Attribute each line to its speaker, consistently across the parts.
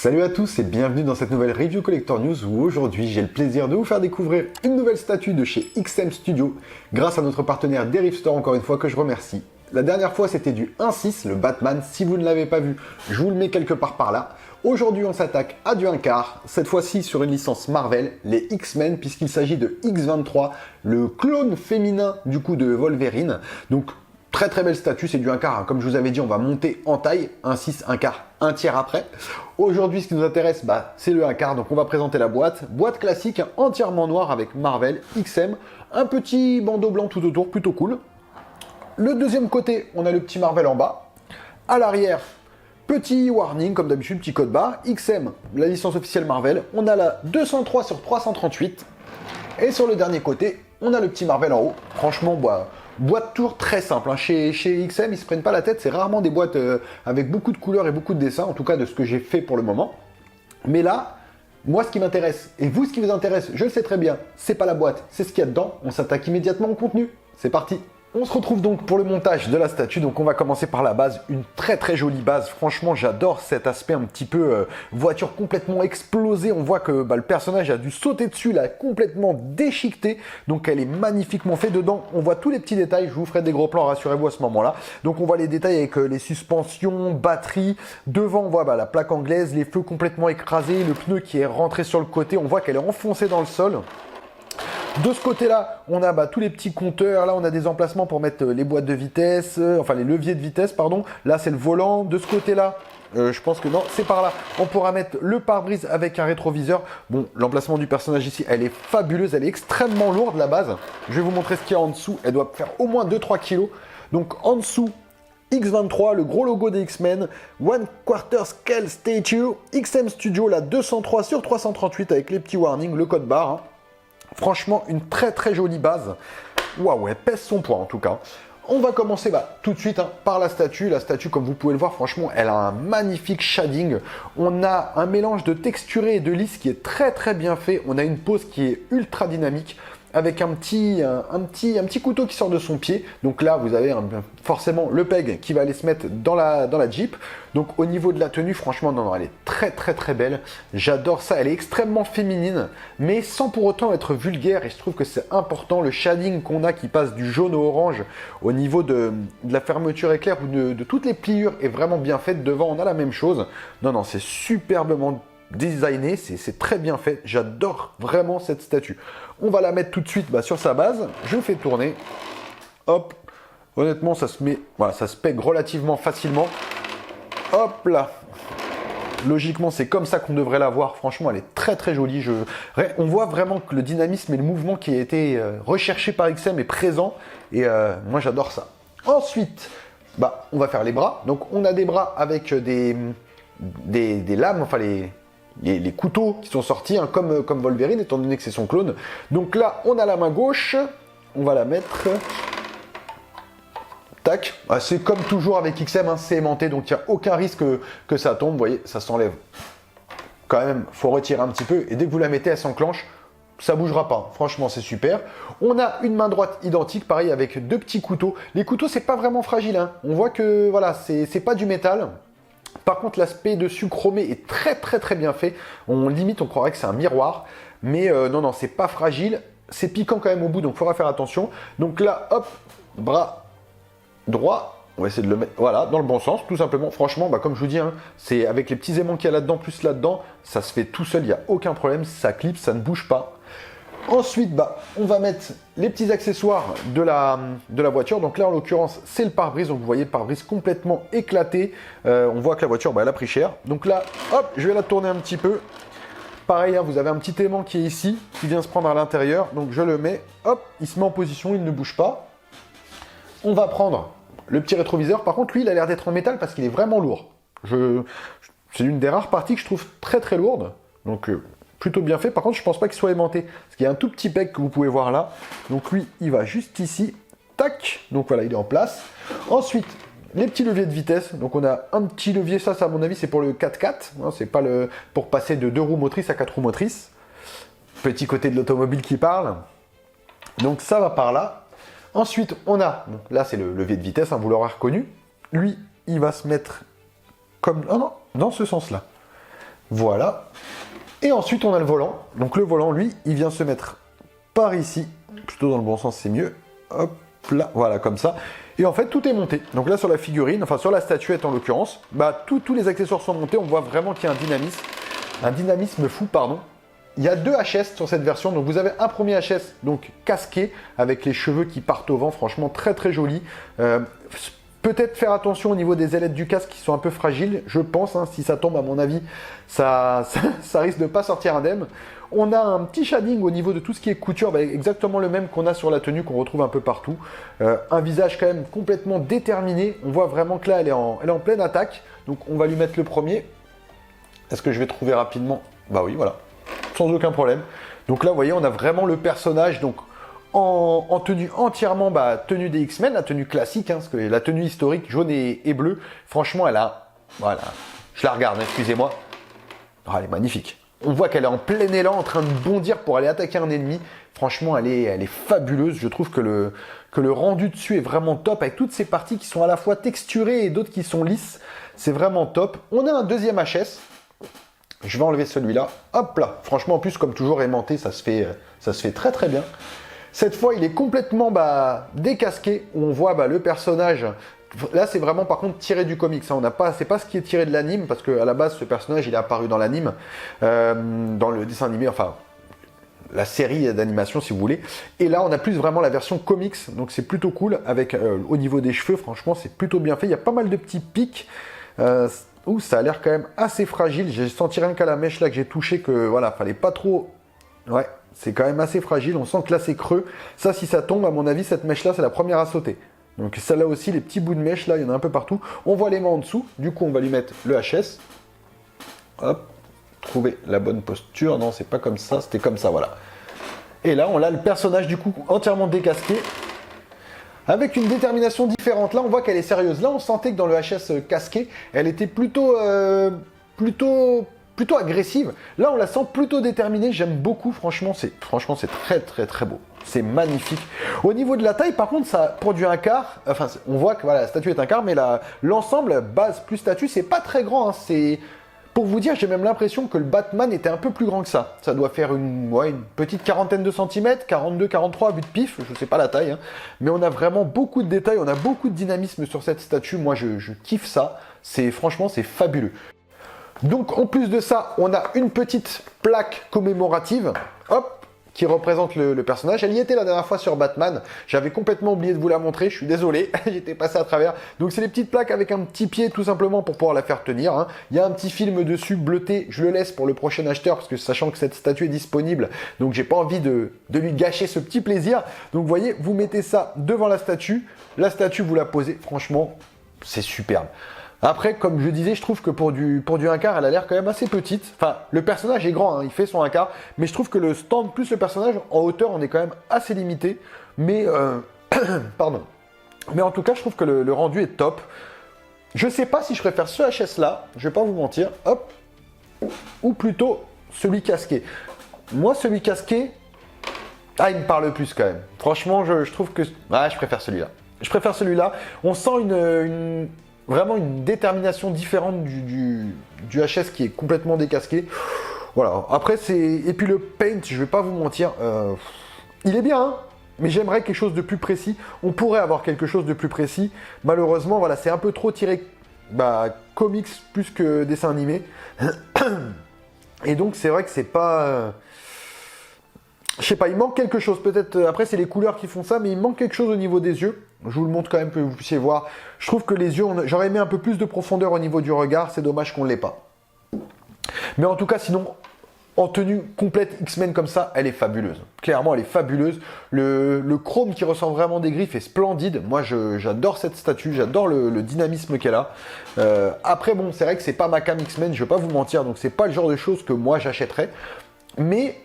Speaker 1: Salut à tous et bienvenue dans cette nouvelle Review Collector News où aujourd'hui j'ai le plaisir de vous faire découvrir une nouvelle statue de chez XM Studio grâce à notre partenaire Derive Store encore une fois que je remercie. La dernière fois c'était du 1/6, le Batman, si vous ne l'avez pas vu, je vous le mets quelque part par là. Aujourd'hui on s'attaque à du 1/4, cette fois-ci sur une licence Marvel, les X-Men puisqu'il s'agit de X-23, le clone féminin du coup de Wolverine. Donc très belle statue, c'est du 1/4, hein. Comme je vous avais dit, on va monter en taille, 1/6, 1/4, 1/3 après. Aujourd'hui, ce qui nous intéresse, c'est le 1/4, donc on va présenter la boîte. Boîte classique, hein, entièrement noire avec Marvel, XM, un petit bandeau blanc tout autour, plutôt cool. Le deuxième côté, on a le petit Marvel en bas. À l'arrière, petit warning, comme d'habitude, petit code barre. XM, la licence officielle Marvel. On a la 203 sur 338. Et sur le dernier côté, on a le petit Marvel en haut. Franchement, boîte tour très simple. Hein. Chez XM, ils se prennent pas la tête. C'est rarement des boîtes avec beaucoup de couleurs et beaucoup de dessins, en tout cas de ce que j'ai fait pour le moment. Mais là, moi, ce qui m'intéresse, et vous, ce qui vous intéresse, je le sais très bien, c'est pas la boîte, c'est ce qu'il y a dedans. On s'attaque immédiatement au contenu. C'est parti. On se retrouve donc pour le montage de la statue, donc on va commencer par la base, une très jolie base, franchement j'adore cet aspect un petit peu voiture complètement explosée, on voit que le personnage a dû sauter dessus, là complètement déchiqueté, donc elle est magnifiquement faite dedans, on voit tous les petits détails, je vous ferai des gros plans, rassurez-vous à ce moment-là, donc on voit les détails avec les suspensions, batterie, devant on voit la plaque anglaise, les feux complètement écrasés, le pneu qui est rentré sur le côté, on voit qu'elle est enfoncée dans le sol. De ce côté-là, on a tous les petits compteurs. Là, on a des emplacements pour mettre les boîtes de vitesse, enfin les leviers de vitesse, pardon. Là, c'est le volant. De ce côté-là, je pense que non, c'est par là. On pourra mettre le pare-brise avec un rétroviseur. Bon, l'emplacement du personnage ici, elle est fabuleuse. Elle est extrêmement lourde, la base. Je vais vous montrer ce qu'il y a en dessous. Elle doit faire au moins 2-3 kg. Donc, en dessous, X23, le gros logo des X-Men, One Quarter Scale Statue, XM Studio, la 203 sur 338 avec les petits warnings, le code barre. Hein. Franchement, une très jolie base. Waouh, elle pèse son poids en tout cas. On va commencer tout de suite par la statue. La statue, comme vous pouvez le voir, franchement, elle a un magnifique shading. On a un mélange de texturé et de lisse qui est très bien fait. On a une pose qui est ultra dynamique avec un petit couteau qui sort de son pied. Donc là, vous avez forcément le peg qui va aller se mettre dans la Jeep. Donc au niveau de la tenue, franchement, non, elle est très belle. J'adore ça. Elle est extrêmement féminine, mais sans pour autant être vulgaire. Et je trouve que c'est important. Le shading qu'on a qui passe du jaune au orange au niveau de la fermeture éclair ou de toutes les pliures est vraiment bien faite. Devant, on a la même chose. Non, c'est superbement designé, c'est très bien fait, j'adore vraiment cette statue. On va la mettre tout de suite sur sa base, je fais tourner, hop, honnêtement ça se met, voilà, ça se pègue relativement facilement, hop là, logiquement c'est comme ça qu'on devrait la voir, franchement elle est très jolie, on voit vraiment que le dynamisme et le mouvement qui a été recherché par XM est présent, et moi j'adore ça. Ensuite, on va faire les bras, donc on a des bras avec des lames, enfin les couteaux qui sont sortis, comme Wolverine, étant donné que c'est son clone. Donc là, on a la main gauche, on va la mettre. Tac. C'est comme toujours avec XM, c'est aimanté, donc il n'y a aucun risque que ça tombe. Vous voyez, ça s'enlève. Quand même, il faut retirer un petit peu, et dès que vous la mettez, elle s'enclenche. Ça bougera pas, franchement c'est super. On a une main droite identique, pareil avec deux petits couteaux. Les couteaux, c'est pas vraiment fragile, hein. On voit que voilà, c'est pas du métal. Par contre, l'aspect dessus chromé est très bien fait. On croirait que c'est un miroir. Mais non, c'est pas fragile. C'est piquant quand même au bout, donc il faudra faire attention. Donc là, hop, bras droit. On va essayer de le mettre, voilà, dans le bon sens, tout simplement. Franchement, comme je vous dis, c'est avec les petits aimants qu'il y a là-dedans, plus là-dedans, ça se fait tout seul, il n'y a aucun problème. Ça clip, ça ne bouge pas. Ensuite, on va mettre les petits accessoires de la voiture. Donc là, en l'occurrence, c'est le pare-brise. Donc vous voyez, le pare-brise complètement éclaté. On voit que la voiture, elle a pris cher. Donc là, hop, je vais la tourner un petit peu. Pareil, vous avez un petit aimant qui est ici, qui vient se prendre à l'intérieur. Donc je le mets, hop, il se met en position, il ne bouge pas. On va prendre le petit rétroviseur. Par contre, lui, il a l'air d'être en métal parce qu'il est vraiment lourd. C'est une des rares parties que je trouve très lourde. Donc plutôt bien fait. Par contre, je pense pas qu'il soit aimanté. Parce qu'il y a un tout petit peg que vous pouvez voir là. Donc lui, il va juste ici. Tac. Donc voilà, il est en place. Ensuite, les petits leviers de vitesse. Donc on a un petit levier. Ça à mon avis, c'est pour le 4x4. C'est pas pour passer de 2 roues motrices à 4 roues motrices. Petit côté de l'automobile qui parle. Donc ça va par là. Ensuite, on a... Bon, là, c'est le levier de vitesse. Vous l'aurez reconnu. Lui, il va se mettre comme... Oh non, dans ce sens-là. Voilà. Et ensuite, on a le volant. Donc le volant, lui, il vient se mettre par ici. Plutôt dans le bon sens, c'est mieux. Hop là, voilà, comme ça. Et en fait, tout est monté. Donc là, sur la figurine, enfin sur la statuette en l'occurrence, bah, tous les accessoires sont montés. On voit vraiment qu'il y a un dynamisme fou, pardon. Il y a 2 HS sur cette version. Donc vous avez un premier HS, donc casqué, avec les cheveux qui partent au vent. Franchement, très très joli. Peut-être faire attention au niveau des ailettes du casque qui sont un peu fragiles, je pense. Hein, si ça tombe, à mon avis, ça risque de ne pas sortir indemne. On a un petit shading au niveau de tout ce qui est couture, bah, exactement le même qu'on a sur la tenue, qu'on retrouve un peu partout. Un visage quand même complètement déterminé. On voit vraiment que là, elle est en pleine attaque. Donc on va lui mettre le premier. Est-ce que je vais trouver rapidement? Bah oui, voilà. Sans aucun problème. Donc là, vous voyez, on a vraiment le personnage donc en tenue entièrement, tenue des X-Men, la tenue classique, hein, parce que la tenue historique jaune et bleue, franchement, elle a... Voilà, je la regarde, excusez-moi. Oh, elle est magnifique. On voit qu'elle est en plein élan, en train de bondir pour aller attaquer un ennemi. Franchement, elle est fabuleuse. Je trouve que le rendu dessus est vraiment top, avec toutes ces parties qui sont à la fois texturées et d'autres qui sont lisses. C'est vraiment top. On a un deuxième HS. Je vais enlever celui-là. Hop là. Franchement, en plus, comme toujours, aimanté, ça se fait très très bien. Cette fois, il est complètement décasqué. Où on voit le personnage. Là, c'est vraiment par contre tiré du comics. Hein. C'est pas ce qui est tiré de l'anime, parce qu'à la base, ce personnage, il est apparu dans l'anime, dans le dessin animé, enfin la série d'animation si vous voulez. Et là, on a plus vraiment la version comics, donc c'est plutôt cool. Avec au niveau des cheveux, franchement, c'est plutôt bien fait. Il y a pas mal de petits pics. Ouh, ça a l'air quand même assez fragile. J'ai senti rien qu'à la mèche là que j'ai touché que voilà, fallait pas trop. Ouais, c'est quand même assez fragile. On sent que là c'est creux. Ça, si ça tombe, à mon avis, cette mèche là, c'est la première à sauter. Donc celle-là aussi, les petits bouts de mèche là, il y en a un peu partout. On voit les mains en dessous. Du coup, on va lui mettre le HS. Hop, trouver la bonne posture. Non, c'est pas comme ça, c'était comme ça, voilà. Et là, on a le personnage du coup entièrement décasqué. Avec une détermination différente. Là, on voit qu'elle est sérieuse. Là, on sentait que dans le HS casqué, elle était plutôt agressive. Là, on la sent plutôt déterminée. J'aime beaucoup. Franchement, c'est très, très, très beau. C'est magnifique. Au niveau de la taille, par contre, ça produit un quart. Enfin, on voit que voilà, la statue est un quart, mais l'ensemble, base plus statue, c'est pas très grand. Hein. Pour vous dire, j'ai même l'impression que le Batman était un peu plus grand que ça. Ça doit faire une petite quarantaine de centimètres, 42, 43, but de pif, je sais pas la taille. Hein. Mais on a vraiment beaucoup de détails, on a beaucoup de dynamisme sur cette statue. Moi, je kiffe ça. Franchement, c'est fabuleux. Donc, en plus de ça, on a une petite plaque commémorative. Hop, qui représente le personnage. Elle y était la dernière fois sur Batman. J'avais complètement oublié de vous la montrer. Je suis désolé, j'étais passé à travers. Donc c'est les petites plaques avec un petit pied tout simplement pour pouvoir la faire tenir. Hein. Il y a un petit film dessus bleuté. Je le laisse pour le prochain acheteur parce que sachant que cette statue est disponible, donc j'ai pas envie de lui gâcher ce petit plaisir. Donc vous voyez, vous mettez ça devant la statue. La statue, vous la posez. Franchement, c'est superbe. Après, comme je disais, je trouve que pour du 1 quart, elle a l'air quand même assez petite. Enfin, le personnage est grand, hein, il fait son 1 quart, mais je trouve que le stand plus le personnage, en hauteur, on est quand même assez limité. Mais, pardon. Mais en tout cas, je trouve que le rendu est top. Je sais pas si je préfère ce HS-là, je vais pas vous mentir, hop, ou plutôt celui casqué. Moi, celui casqué, il me parle plus quand même. Franchement, je trouve que... je préfère celui-là. Je préfère celui-là. On sent vraiment une détermination différente du HS qui est complètement décasqué. Voilà. Après, et puis le paint, je vais pas vous mentir, il est bien, hein, mais j'aimerais quelque chose de plus précis. On pourrait avoir quelque chose de plus précis. Malheureusement, voilà, c'est un peu trop tiré comics plus que dessin animé. Et donc, c'est vrai que c'est pas... je sais pas, il manque quelque chose. Peut-être, après, c'est les couleurs qui font ça, mais il manque quelque chose au niveau des yeux. Je vous le montre quand même que vous puissiez voir. Je trouve que les yeux, j'aurais aimé un peu plus de profondeur au niveau du regard. C'est dommage qu'on ne l'ait pas. Mais en tout cas, sinon, en tenue complète X-Men comme ça, elle est fabuleuse. Clairement, elle est fabuleuse. Le chrome qui ressort vraiment des griffes est splendide. Moi, j'adore cette statue. J'adore le dynamisme qu'elle a. Après, bon, c'est vrai que c'est pas ma cam X-Men. Je vais pas vous mentir. Donc, c'est pas le genre de choses que moi, j'achèterais. Mais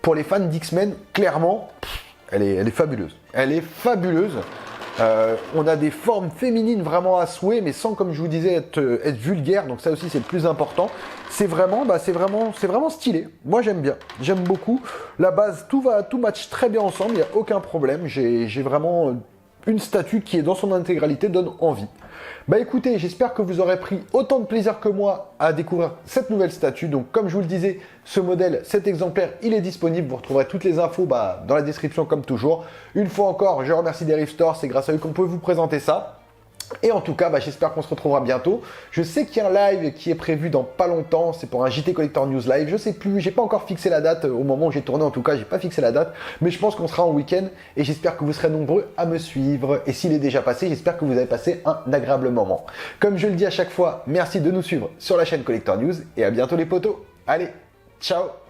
Speaker 1: pour les fans d'X-Men, clairement, elle est fabuleuse. Elle est fabuleuse. On a des formes féminines vraiment à souhait, mais sans, comme je vous disais, être vulgaire. Donc ça aussi, c'est le plus important. C'est vraiment stylé. Moi, j'aime bien. J'aime beaucoup. La base, tout match très bien ensemble. Il n'y a aucun problème. J'ai vraiment une statue qui est dans son intégralité donne envie. Bah écoutez, j'espère que vous aurez pris autant de plaisir que moi à découvrir cette nouvelle statue. Donc comme je vous le disais, ce modèle, cet exemplaire, il est disponible. Vous retrouverez toutes les infos dans la description comme toujours. Une fois encore, je remercie Derive Store, c'est grâce à eux qu'on peut vous présenter ça. Et en tout cas, j'espère qu'on se retrouvera bientôt. Je sais qu'il y a un live qui est prévu dans pas longtemps. C'est pour un JT Collector News live. Je sais plus, j'ai pas encore fixé la date. Au moment où j'ai tourné, en tout cas, j'ai pas fixé la date. Mais je pense qu'on sera en week-end. Et j'espère que vous serez nombreux à me suivre. Et s'il est déjà passé, j'espère que vous avez passé un agréable moment. Comme je le dis à chaque fois, merci de nous suivre sur la chaîne Collector News. Et à bientôt les potos. Allez, ciao!